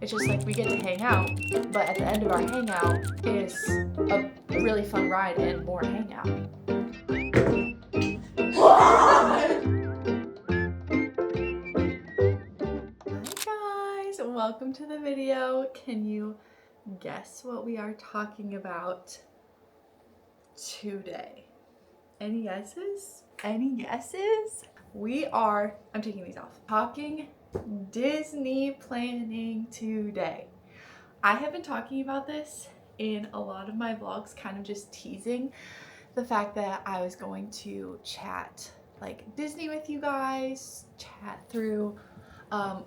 It's just like we get to hang out, but at the end of our hangout is a really fun ride and more hangout. Hi guys, welcome to the video. Can you guess what we are talking about today? Any guesses? Any guesses? We are, I'm taking these off, talking Disney planning today. I have been talking about this in a lot of my vlogs, kind of just teasing the fact that I was going to chat like Disney with you guys, chat through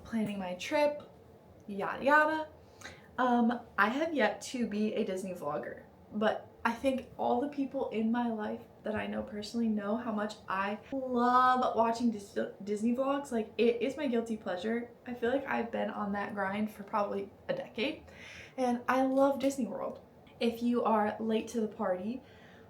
planning my trip, yada yada. I have yet to be a Disney vlogger, but I think all the people in my life that I know personally know how much I love watching Disney vlogs. Like, it is my guilty pleasure. I feel like I've been on that grind for probably a decade, and I love Disney World. If you are late to the party,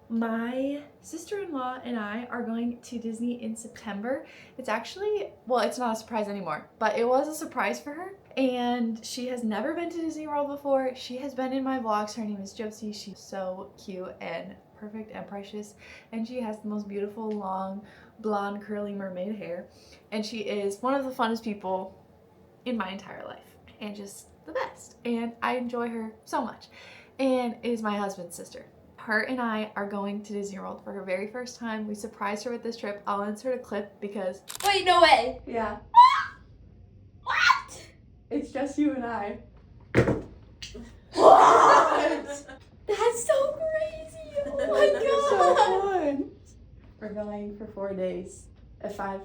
my sister-in-law and I are going to Disney in September. It's actually, well, it's not a surprise anymore, but it was a surprise for her. And she has never been to Disney World before. She has been in my vlogs. Her name is Josie. She's so cute and perfect and precious. And she has the most beautiful, long, blonde, curly mermaid hair. And she is one of the funnest people in my entire life. And just the best. And I enjoy her so much. And it is my husband's sister. Her and I are going to Disney World for her very first time. We surprised her with this trip. I'll insert a clip because... Wait, no way. Yeah. What? It's just you and I. What? That's so crazy. Oh my god. It's so fun. We're going for 4 days. Five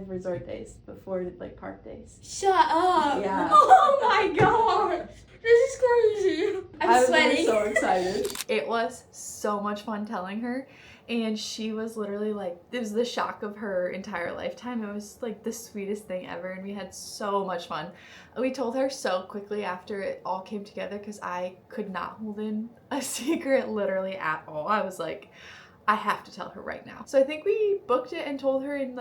resort days before park days. Shut up. Yeah. Oh my god. This is crazy. I'm sweating. So excited. It was so much fun telling her, and she was literally like, it was the shock of her entire lifetime. It was like the sweetest thing ever, and we had so much fun. We told her so quickly after it all came together because I could not hold in a secret literally at all. I was like, I have to tell her right now. So I think we booked it and told her in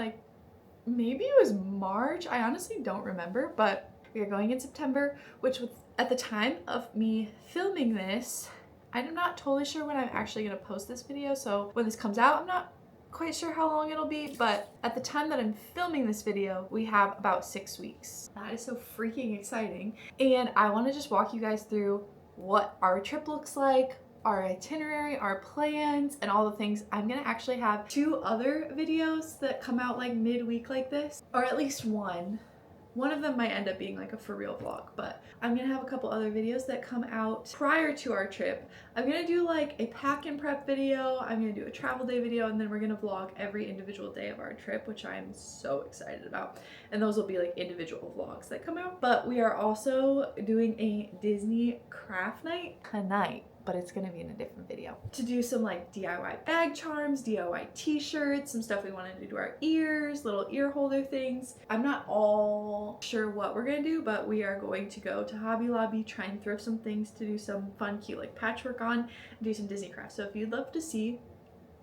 maybe it was March. I honestly don't remember, but we are going in September, which was at the time of me filming this, I'm not totally sure when I'm actually going to post this video, so when this comes out, I'm not quite sure how long it'll be, but at the time that I'm filming this video, we have about 6 weeks. That is so freaking exciting, and I want to just walk you guys through what our trip looks like, our itinerary, our plans, and all the things. I'm gonna actually have 2 other videos that come out midweek like this, or at least one. One of them might end up being a for real vlog, but I'm gonna have a couple other videos that come out prior to our trip. I'm gonna do a pack and prep video, I'm gonna do a travel day video, and then we're gonna vlog every individual day of our trip, which I'm so excited about. And those will be individual vlogs that come out. But we are also doing a Disney craft night tonight, but it's gonna be in a different video, to do some DIY bag charms, DIY t-shirts, some stuff we wanted to do to our ears, little ear holder things. I'm not all sure what we're gonna do, but we are going to go to Hobby Lobby, try and thrift some things to do some fun, cute patchwork on, and do some Disney crafts. So if you'd love to see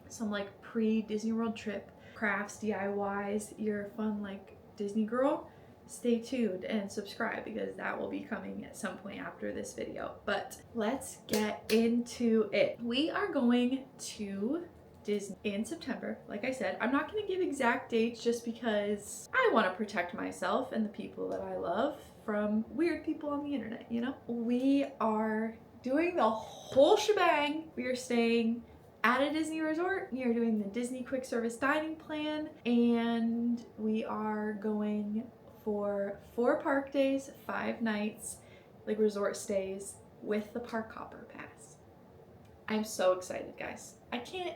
some pre-Disney World trip crafts, DIYs, you're a fun Disney girl, stay tuned and subscribe because that will be coming at some point after this video. But let's get into it. We are going to Disney in September. Like I said, I'm not going to give exact dates just because I want to protect myself and the people that I love from weird people on the internet, you know? We are doing the whole shebang. We are staying at a Disney resort. We are doing the Disney quick service dining plan, and we are going for 4 park days, 5 nights, resort stays with the park hopper pass. I'm so excited, guys. I can't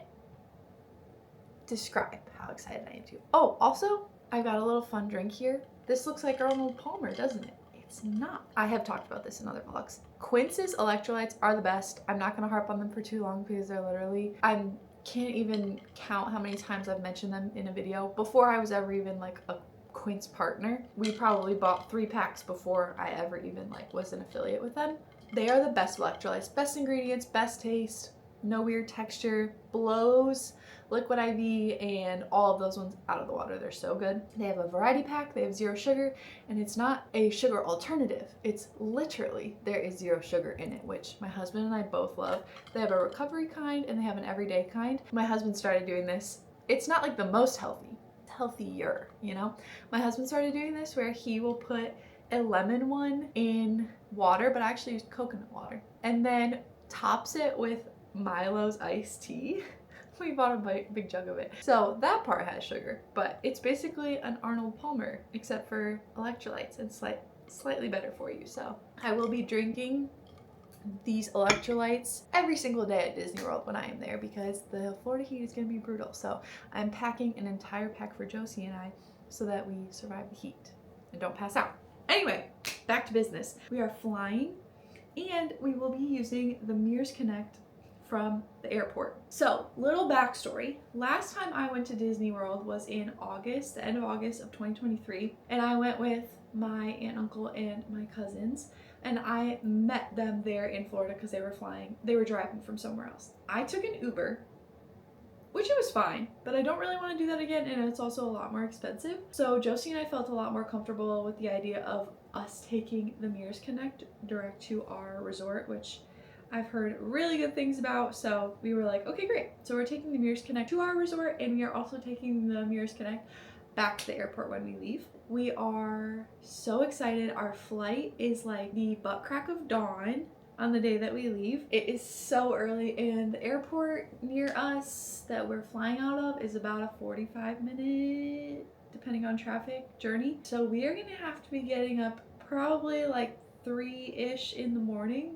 describe how excited I am too. Oh, also, I got a little fun drink here. This looks like Arnold Palmer, doesn't it? It's not. I have talked about this in other vlogs. Quince's electrolytes are the best. I'm not gonna harp on them for too long because they're literally, I can't even count how many times I've mentioned them in a video. Before I was ever even a Quince partner, we probably bought 3 packs before I ever even was an affiliate with them. They are the best electrolytes, best ingredients, best taste, no weird texture, blows Liquid IV and all of those ones out of the water. They're so good. They have a variety pack, they have 0 sugar, and it's not a sugar alternative. It's literally, there is 0 sugar in it, which my husband and I both love. They have a recovery kind and they have an everyday kind. My husband started doing this. It's not like the most healthy, it's healthier, you know? My husband started doing this where he will put a lemon one in water, but I actually use coconut water, and then tops it with Milo's iced tea. We bought a big jug of it. So that part has sugar, but it's basically an Arnold Palmer, except for electrolytes and slightly better for you. So I will be drinking these electrolytes every single day at Disney World when I am there, because the Florida heat is gonna be brutal. So I'm packing an entire pack for Josie and I so that we survive the heat and don't pass out. Anyway, back to business. We are flying and we will be using the Mears Connect from the airport. So, little backstory. Last time I went to Disney World was in August, the end of August of 2023, and I went with my aunt, uncle, and my cousins, and I met them there in Florida because they were driving from somewhere else. I took an Uber, which it was fine, but I don't really want to do that again, and it's also a lot more expensive. So Josie and I felt a lot more comfortable with the idea of us taking the Mears Connect direct to our resort, which I've heard really good things about, so we were like, okay, great. So we're taking the Mears Connect to our resort, and we are also taking the Mears Connect back to the airport when we leave. We are so excited. Our flight is like the butt crack of dawn on the day that we leave. It is so early, and the airport near us that we're flying out of is about a 45-minute, depending on traffic, journey. So we are gonna have to be getting up probably like 3-ish in the morning.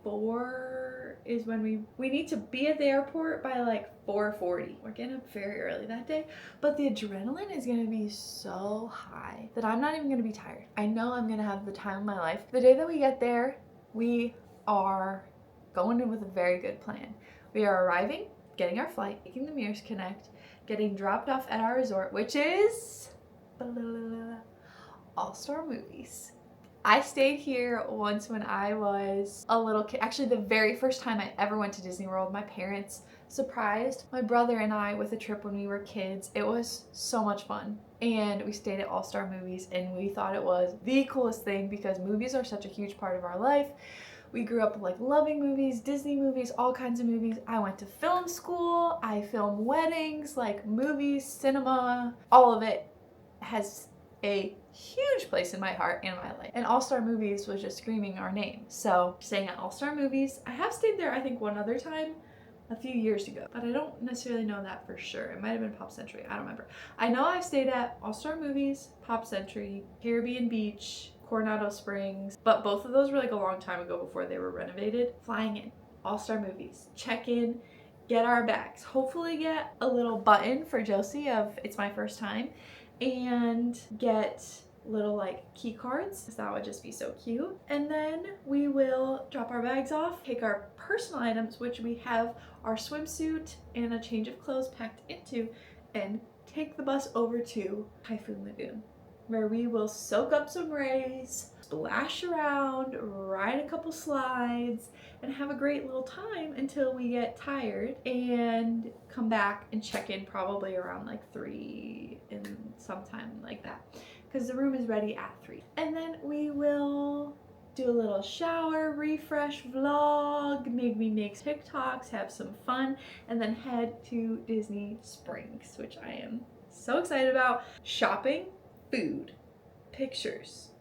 4 is when we need to be at the airport by like 4:40. We're getting up very early that day, but the adrenaline is gonna be so high that I'm not even gonna be tired. I know I'm gonna have the time of my life. The day that we get there, we are going in with a very good plan. We are arriving, getting our flight, taking the Mears Connect, getting dropped off at our resort, which is All-Star Movies. I stayed here once when I was a little kid. Actually, the very first time I ever went to Disney World, my parents surprised my brother and I with a trip when we were kids. It was so much fun. And we stayed at All-Star Movies, and we thought it was the coolest thing because movies are such a huge part of our life. We grew up like loving movies, Disney movies, all kinds of movies. I went to film school. I filmed weddings, like movies, cinema, all of it has a huge place in my heart and my life. And All-Star Movies was just screaming our name. So staying at All-Star Movies, I have stayed there I think one other time a few years ago, but I don't necessarily know that for sure. It might have been Pop Century, I don't remember. I know I've stayed at All-Star Movies, Pop Century, Caribbean Beach, Coronado Springs, but both of those were like a long time ago before they were renovated. Flying in, All-Star Movies, check in, get our bags, hopefully get a little button for Josie of it's my first time, and get little like key cards, because that would just be so cute. And then we will drop our bags off, take our personal items, which we have our swimsuit and a change of clothes packed into, and take the bus over to Typhoon Lagoon, where we will soak up some rays, splash around, ride a couple slides, and have a great little time until we get tired and come back and check in probably around like 3 and sometime like that, because the room is ready at 3. And then we will do a little shower, refresh, vlog, maybe make TikToks, have some fun, and then head to Disney Springs, which I am so excited about. Shopping, food, pictures.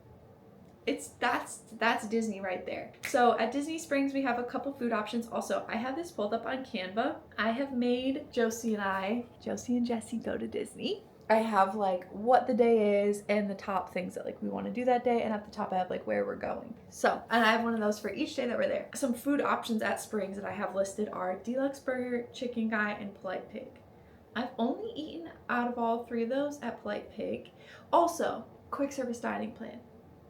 That's Disney right there. So at Disney Springs, we have a couple food options. Also, I have this pulled up on Canva. I have made Josie and Jessie go to Disney. I have like what the day is and the top things that like we want to do that day, and at the top I have like where we're going. So, and I have one of those for each day that we're there. Some food options at Springs that I have listed are Deluxe Burger, Chicken Guy, and Polite Pig. I've only eaten out of all 3 of those at Polite Pig. Also, quick service dining plan.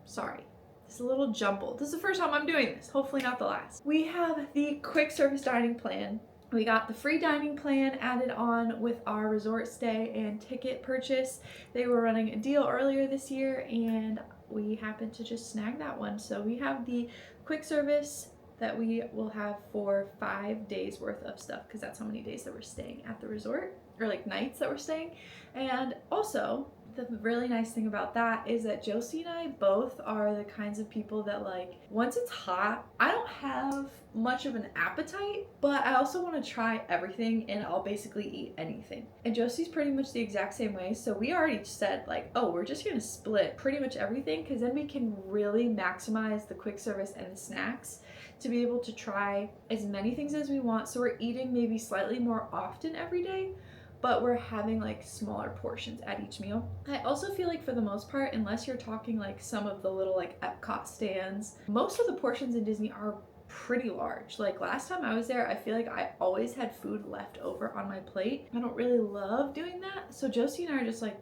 Sorry, it's a little jumbled. This is the first time I'm doing this, hopefully not the last. We have the quick service dining plan. We got the free dining plan added on with our resort stay and ticket purchase. They were running a deal earlier this year and we happened to just snag that one. So we have the quick service that we will have for 5 days worth of stuff, because that's how many days that we're staying at the resort, or like nights that we're staying. And also, the really nice thing about that is that Josie and I both are the kinds of people that, like, once it's hot, I don't have much of an appetite, but I also want to try everything, and I'll basically eat anything. And Josie's pretty much the exact same way, so we already said, like, oh, we're just gonna split pretty much everything, because then we can really maximize the quick service and the snacks to be able to try as many things as we want. So we're eating maybe slightly more often every day, but we're having like smaller portions at each meal. I also feel like for the most part, unless you're talking like some of the little like Epcot stands, most of the portions in Disney are pretty large. Like last time I was there, I feel like I always had food left over on my plate. I don't really love doing that. So Josie and I are just like,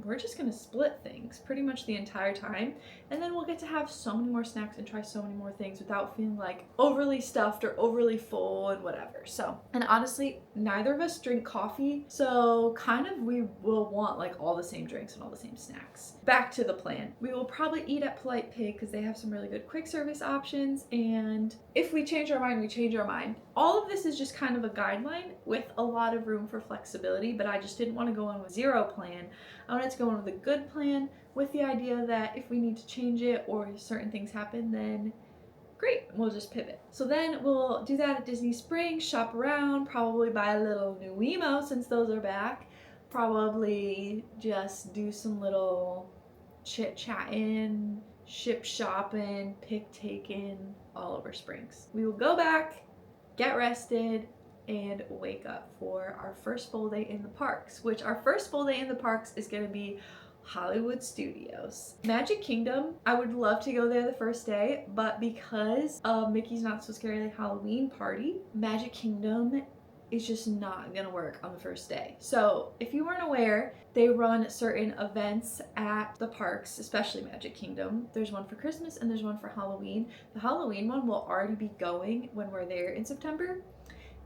we're just gonna split things pretty much the entire time, and then we'll get to have so many more snacks and try so many more things without feeling like overly stuffed or overly full and whatever. So, and honestly, neither of us drink coffee, so kind of we will want like all the same drinks and all the same snacks. Back to the plan. We will probably eat at Polite Pig because they have some really good quick service options, and if we change our mind, we change our mind. All of this is just kind of a guideline with a lot of room for flexibility, but I just didn't want to go in with zero plan. I wanted to go in with a good plan with the idea that if we need to change it or certain things happen, then great, we'll just pivot. So then we'll do that at Disney Springs, shop around, probably buy a little new Wemo since those are back, probably just do some little chit-chatting, ship shopping, pick taking all over Springs. We will go back, get rested, and wake up for our first full day in the parks, which our first full day in the parks is going to be Hollywood Studios. Magic Kingdom, I would love to go there the first day, but because of Mickey's Not So Scary Like Halloween party, Magic Kingdom is just not gonna work on the first day. So if you weren't aware, they run certain events at the parks, especially Magic Kingdom. There's one for Christmas and there's one for Halloween. The Halloween one will already be going when we're there in September.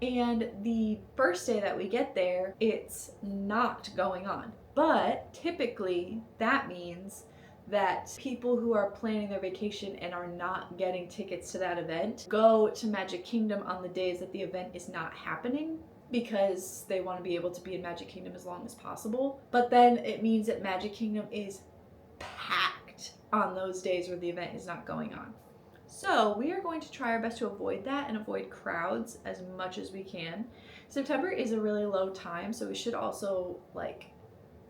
And the first day that we get there, it's not going on. But typically that means that people who are planning their vacation and are not getting tickets to that event go to Magic Kingdom on the days that the event is not happening, because they want to be able to be in Magic Kingdom as long as possible. But then it means that Magic Kingdom is packed on those days where the event is not going on. So we are going to try our best to avoid that and avoid crowds as much as we can. September is a really low time, so we should also, like,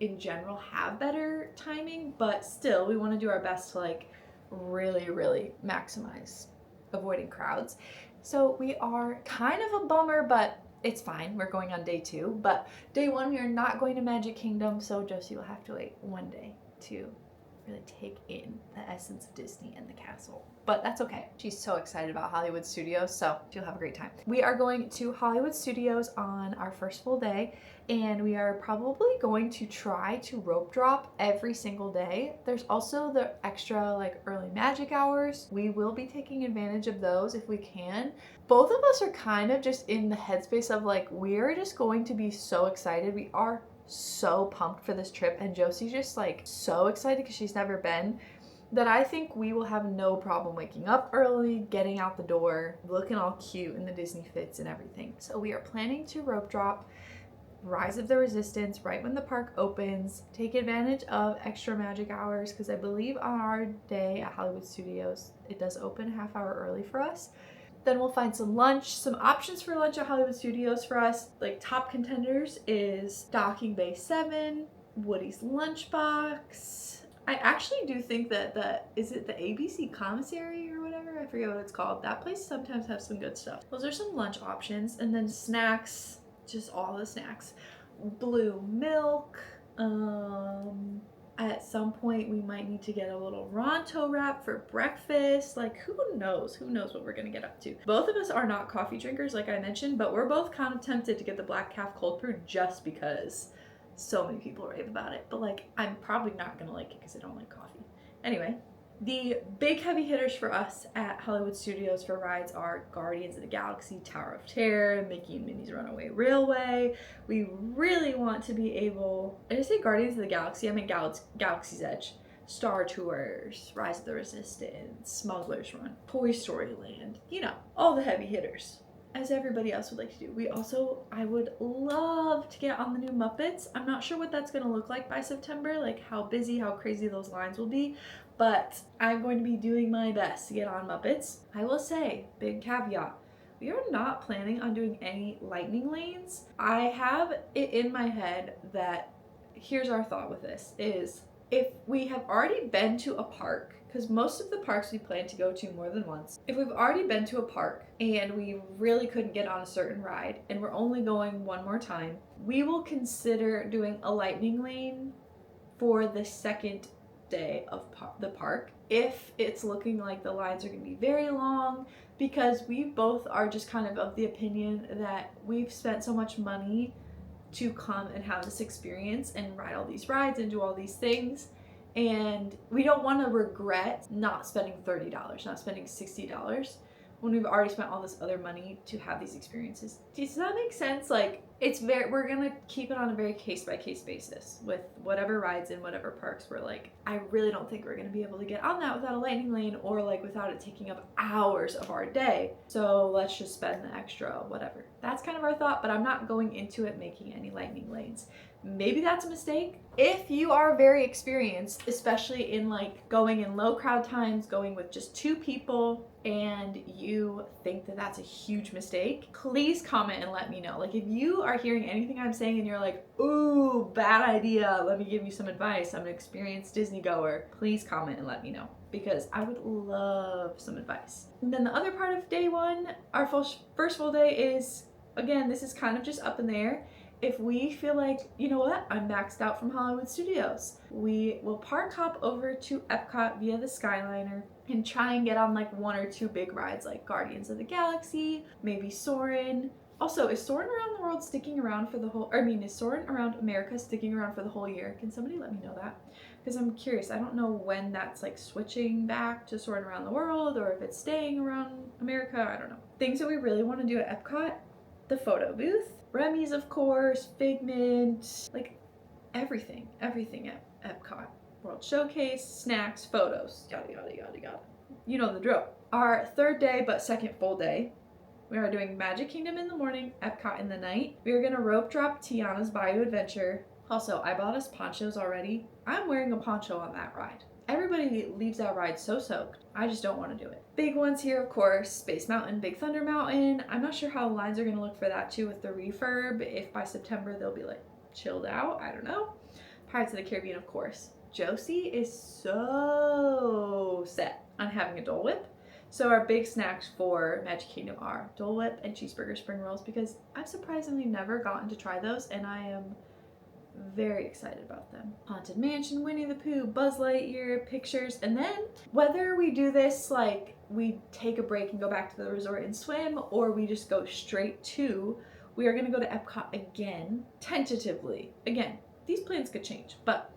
in general have better timing, but still we want to do our best to like really maximize avoiding crowds. So we are kind of a bummer, but it's fine. We're going on day 2, but day 1 we are not going to Magic Kingdom, so Josie will have to wait one day to really take in the essence of Disney and the castle. But that's okay. She's so excited about Hollywood Studios, so she'll have a great time. We are going to Hollywood Studios on our first full day, and we are probably going to try to rope drop every single day. There's also the extra like early magic hours. We will be taking advantage of those if we can. Both of us are kind of just in the headspace of like, we're just going to be so excited. We are so pumped for this trip, and Josie's just like so excited because she's never been, that I think we will have no problem waking up early, getting out the door, looking all cute in the Disney fits and everything. So we are planning to rope drop Rise of the Resistance right when the park opens, take advantage of extra magic hours, because I believe on our day at Hollywood Studios it does open a half hour early for us. Then we'll find some lunch, some options for lunch at Hollywood Studios for us. Like top contenders is Docking Bay 7, Woody's Lunchbox. I actually do think that is it the ABC Commissary or whatever? I forget what it's called. That place sometimes has some good stuff. Those are some lunch options. And then snacks, just all the snacks. Blue milk, at some point we might need to get a little Ronto wrap for breakfast. Like who knows what we're gonna get up to. Both of us are not coffee drinkers like I mentioned, but we're both kind of tempted to get the black calf cold brew just because so many people rave about it. But like I'm probably not gonna like it because I don't like coffee. Anyway, the big heavy hitters for us at Hollywood Studios for rides are Guardians of the Galaxy, Tower of Terror, Mickey and Minnie's Runaway Railway. We really want to be able, I just say Guardians of the Galaxy, I mean Galaxy's Edge. Star Tours, Rise of the Resistance, Smuggler's Run, Toy Story Land, you know, all the heavy hitters, as everybody else would like to do. I would love to get on the new Muppets. I'm not sure what that's going to look like by September, like how busy, how crazy those lines will be, but I'm going to be doing my best to get on Muppets. I will say, big caveat, we are not planning on doing any lightning lanes. I have it in my head that here's our thought with this is if we have already been to a park, because most of the parks we plan to go to more than once, if we've already been to a park and we really couldn't get on a certain ride and we're only going one more time, we will consider doing a lightning lane for the second day of the park if it's looking like the lines are going to be very long, because we both are just kind of the opinion that we've spent so much money to come and have this experience and ride all these rides and do all these things, and we don't want to regret not spending $30, not spending $60 when we've already spent all this other money to have these experiences. Does that make sense? Like, we're gonna keep it on a very case-by-case basis with whatever rides in whatever parks we're like, I really don't think we're gonna be able to get on that without a lightning lane or like without it taking up hours of our day. So let's just spend the extra whatever. That's kind of our thought, but I'm not going into it making any lightning lanes. Maybe that's a mistake. If you are very experienced, especially in like going in low crowd times, going with just 2 people, and you think that that's a huge mistake, please comment and let me know. Like, if you are hearing anything I'm saying and you're like, ooh, bad idea, let me give you some advice, I'm an experienced Disney goer, please comment and let me know, because I would love some advice. And then the other part of day 1, our first full day is, again, this is kind of just up in the air. If we feel like, you know what, I'm maxed out from Hollywood Studios, we will park hop over to Epcot via the Skyliner and try and get on like 1 or 2 big rides like Guardians of the Galaxy, maybe Soarin'. Also, is Soarin' Around the World sticking around for the whole, is Soarin' Around America sticking around for the whole year? Can somebody let me know that? Because I'm curious. I don't know when that's like switching back to Soarin' Around the World or if it's staying around America. I don't know. Things that we really want to do at Epcot, the photo booth, Remy's, of course, Figment, like everything at Epcot. World Showcase, snacks, photos, yada, yada, yada, yada. You know the drill. Our third day, but second full day, we are doing Magic Kingdom in the morning, Epcot in the night. We are gonna rope drop Tiana's Bayou Adventure. Also, I bought us ponchos already. I'm wearing a poncho on that ride. Everybody leaves that ride so soaked. I just don't want to do it. Big ones here, of course, Space Mountain, Big Thunder Mountain. I'm not sure how lines are going to look for that too with the refurb. If by September they'll be like chilled out, I don't know. Pirates of the Caribbean, of course. Josie is so set on having a Dole Whip. So our big snacks for Magic Kingdom are Dole Whip and cheeseburger spring rolls, because I've surprisingly never gotten to try those and I am very excited about them. Haunted Mansion, Winnie the Pooh, Buzz Lightyear, pictures, and then whether we do this like we take a break and go back to the resort and swim, or we just go straight to, we are going to go to Epcot again, tentatively. Again, these plans could change, but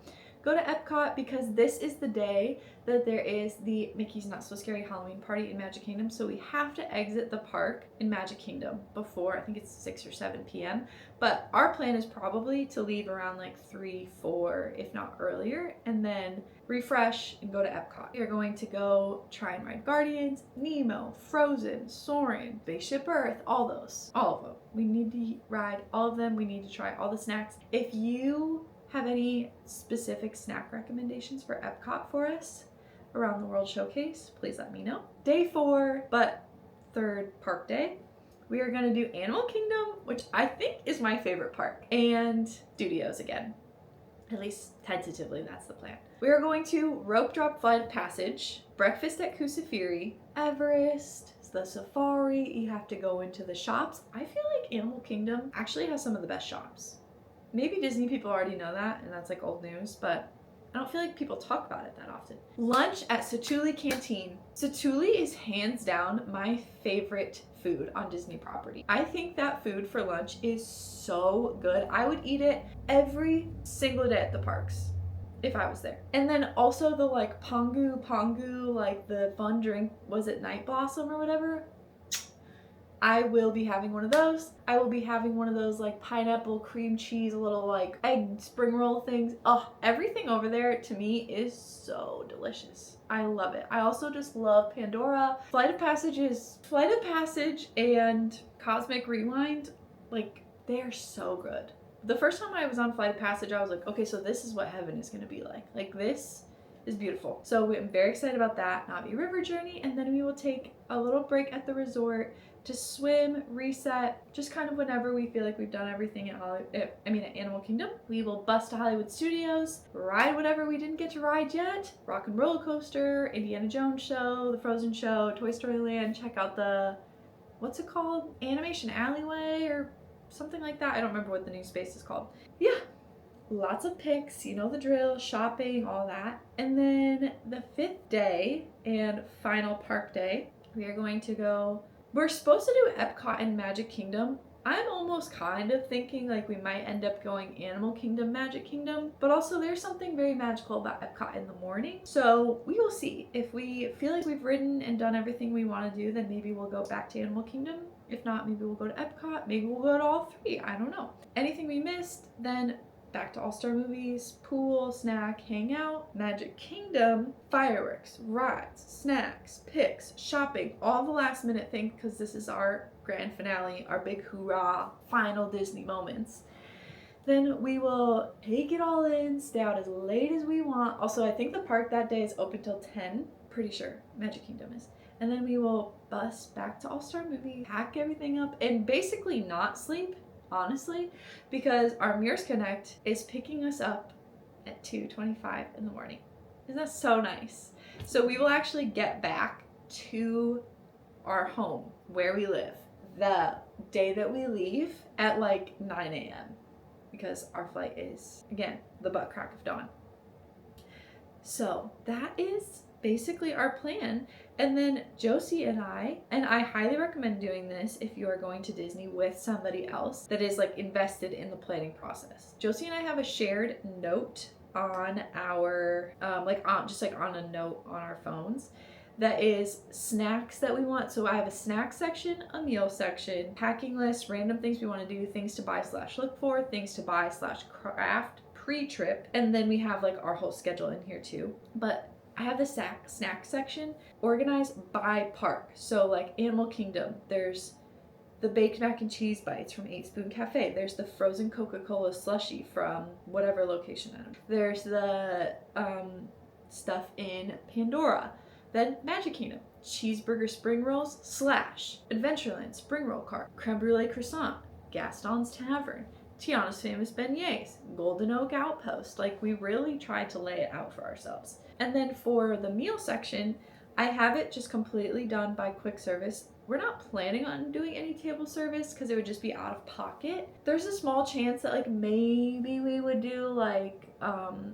go to Epcot because this is the day that there is the Mickey's Not So Scary Halloween party in Magic Kingdom. So we have to exit the park in Magic Kingdom before, I think it's 6 or 7 p.m. But our plan is probably to leave around like 3, 4, if not earlier, and then refresh and go to Epcot. We are going to go try and ride Guardians, Nemo, Frozen, Soarin', Spaceship Earth, all of them. We need to ride all of them. We need to try all the snacks. If you have any specific snack recommendations for Epcot for us around the World Showcase, please let me know. Day 4, but third park day, we are going to do Animal Kingdom, which I think is my favorite park, and Studios again. At least tentatively, that's the plan. We are going to rope drop Flight of Passage, breakfast at Kusafiri, Everest, the safari. You have to go into the shops. I feel like Animal Kingdom actually has some of the best shops. Maybe Disney people already know that, and that's like old news, but I don't feel like people talk about it that often. Lunch at Satuli Canteen. Satuli is hands down my favorite food on Disney property. I think that food for lunch is so good. I would eat it every single day at the parks if I was there. And then also the like Pongu, like the fun drink, was it Night Blossom or whatever? I will be having one of those. I will be having one of those like pineapple cream cheese, little like egg spring roll things. Oh, everything over there to me is so delicious. I love it. I also just love Pandora. Flight of Passage and Cosmic Rewind, like they are so good. The first time I was on Flight of Passage, I was like, okay, so this is what heaven is gonna be like. Like this is beautiful. So I'm very excited about that Navi River journey, and then we will take a little break at the resort to swim, reset, just kind of whenever we feel like we've done everything at Animal Kingdom. We will bus to Hollywood Studios, ride whatever we didn't get to ride yet, Rock and Roller Coaster, Indiana Jones show, the Frozen show, Toy Story Land, check out the, what's it called? Animation Alleyway or something like that. I don't remember what the new space is called. Yeah, lots of pics, you know the drill, shopping, all that. And then the 5th day and final park day, we are going to go, we're supposed to do Epcot and Magic Kingdom. I'm almost kind of thinking like we might end up going Animal Kingdom, Magic Kingdom, but also there's something very magical about Epcot in the morning. So we will see. If we feel like we've ridden and done everything we want to do, then maybe we'll go back to Animal Kingdom. If not, maybe we'll go to Epcot. Maybe we'll go to all 3. I don't know. Anything we missed, then back to All-Star Movies, pool, snack, hangout, Magic Kingdom, fireworks, rides, snacks, pics, shopping, all the last minute things, because this is our grand finale, our big hoorah, final Disney moments. Then we will take it all in, stay out as late as we want. Also, I think the park that day is open till 10. Pretty sure Magic Kingdom is. And then we will bus back to All-Star Movie, pack everything up, and basically not sleep, honestly, because our Mirrors Connect is picking us up at 2:25 in the morning. Isn't that so nice? So we will actually get back to our home where we live the day that we leave at like 9 a.m. because our flight is, again, the butt crack of dawn. So that is basically our plan. And then Josie and I highly recommend doing this if you are going to Disney with somebody else that is like invested in the planning process. Josie and I have a shared note on our, on a note on our phones that is snacks that we want. So I have a snack section, a meal section, packing list, random things we want to do, things to buy / look for, things to buy / craft pre-trip. And then we have like our whole schedule in here too. But I have the snack section organized by park. So like Animal Kingdom, there's the baked mac and cheese bites from 8 Spoon Cafe. There's the frozen Coca-Cola slushie from whatever location. There's the stuff in Pandora. Then Magic Kingdom, cheeseburger spring rolls / Adventureland spring roll cart, creme brulee croissant, Gaston's Tavern, Tiana's Famous Beignets, Golden Oak Outpost. Like we really tried to lay it out for ourselves. And then for the meal section, I have it just completely done by quick service. We're not planning on doing any table service because it would just be out of pocket. There's a small chance that like maybe we would do like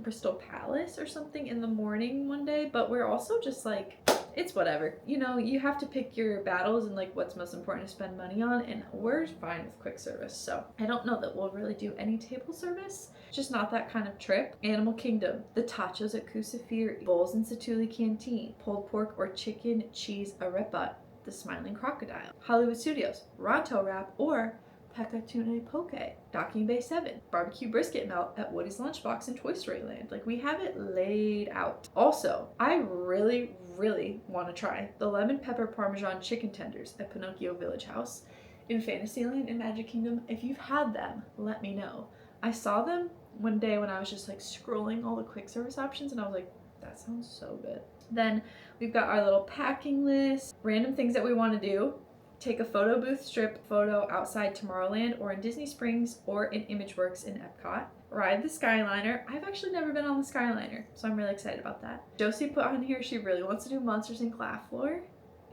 Crystal Palace or something in the morning one day, but we're also just like, it's whatever. You know, you have to pick your battles and like what's most important to spend money on, and we're fine with quick service. So I don't know that we'll really do any table service. Just not that kind of trip. Animal Kingdom, the tachos at Kusafiri, bowls in Satuli Canteen, pulled pork or chicken cheese arepa, the Smiling Crocodile, Hollywood Studios, Ronto Wrap, or Pekatune Poke, Docking Bay 7, barbecue brisket melt at Woody's Lunchbox in Toy Story Land. Like we have it laid out. Also, I really want to try the lemon pepper parmesan chicken tenders at Pinocchio Village House in Fantasyland and Magic Kingdom. If you've had them, let me know. I saw them one day when I was just like scrolling all the quick service options and I was like, that sounds so good. Then we've got our little packing list, random things that we want to do. Take a photo booth strip photo outside Tomorrowland or in Disney Springs or in Imageworks in Epcot. Ride the Skyliner. I've actually never been on the Skyliner, so I'm really excited about that. Josie put on here she really wants to do Monsters Inc. Laugh Floor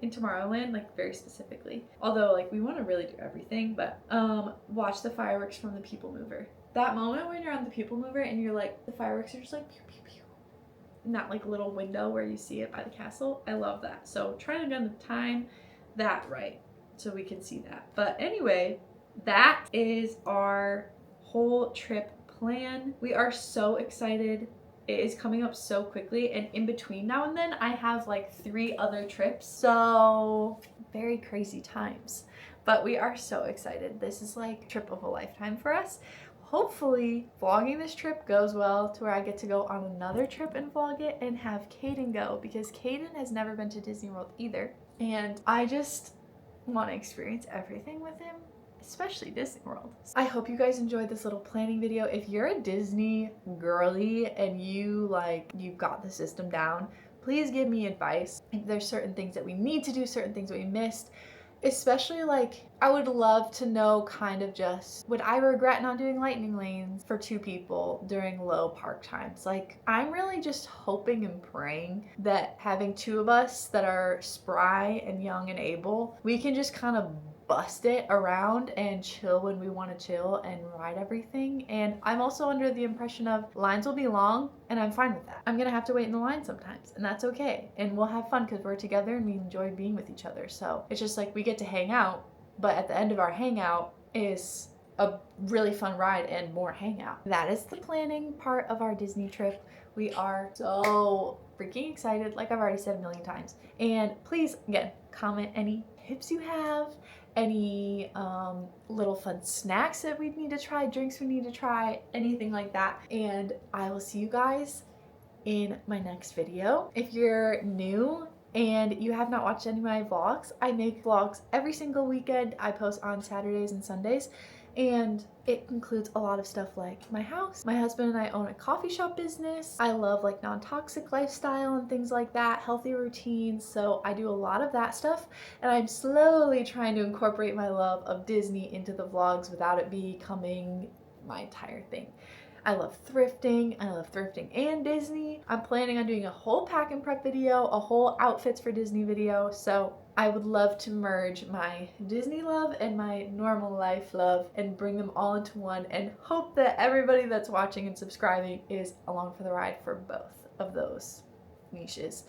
in Tomorrowland, like very specifically. Although like we want to really do everything, but watch the fireworks from the People Mover. That moment when you're on the People Mover and you're like, the fireworks are just like pew pew pew. In that like little window where you see it by the castle. I love that. So try to time that right so we can see that. But anyway, that is our whole trip plan. We are so excited. It is coming up so quickly, and in between now and then I have like 3 other trips. So very crazy times. But we are so excited. This is like trip of a lifetime for us. Hopefully vlogging this trip goes well to where I get to go on another trip and vlog it and have Caden go, because Caden has never been to Disney World either. And I just want to experience everything with him, especially Disney World. I hope you guys enjoyed this little planning video. If you're a Disney girly and you've got the system down, please give me advice. If there's certain things that we need to do, certain things that we missed, especially like I would love to know kind of just, would I regret not doing lightning lanes for 2 people during low park times? Like, I'm really just hoping and praying that having 2 of us that are spry and young and able, we can just kind of bust it around and chill when we want to chill and ride everything. And I'm also under the impression of lines will be long, and I'm fine with that. I'm gonna have to wait in the line sometimes, and that's okay. And we'll have fun because we're together and we enjoy being with each other. So it's just like we get to hang out, but at the end of our hangout is a really fun ride and more hangout. That is the planning part of our Disney trip. We are so freaking excited, like I've already said a million times. And please, again, comment any tips you have, any little fun snacks that we need to try, drinks we need to try, anything like that. And I will see you guys in my next video. If you're new and you have not watched any of my vlogs, I make vlogs every single weekend. I post on Saturdays and Sundays, and it includes a lot of stuff like my house. My husband and I own a coffee shop business. I love like non-toxic lifestyle and things like that, healthy routines. So I do a lot of that stuff, and I'm slowly trying to incorporate my love of Disney into the vlogs without it becoming my entire thing. I love thrifting. I love thrifting and Disney. I'm planning on doing a whole pack and prep video, a whole outfits for Disney video. So I would love to merge my Disney love and my normal life love and bring them all into one, and hope that everybody that's watching and subscribing is along for the ride for both of those niches.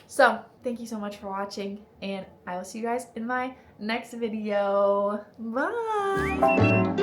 So thank you so much for watching, and I will see you guys in my next video. Bye!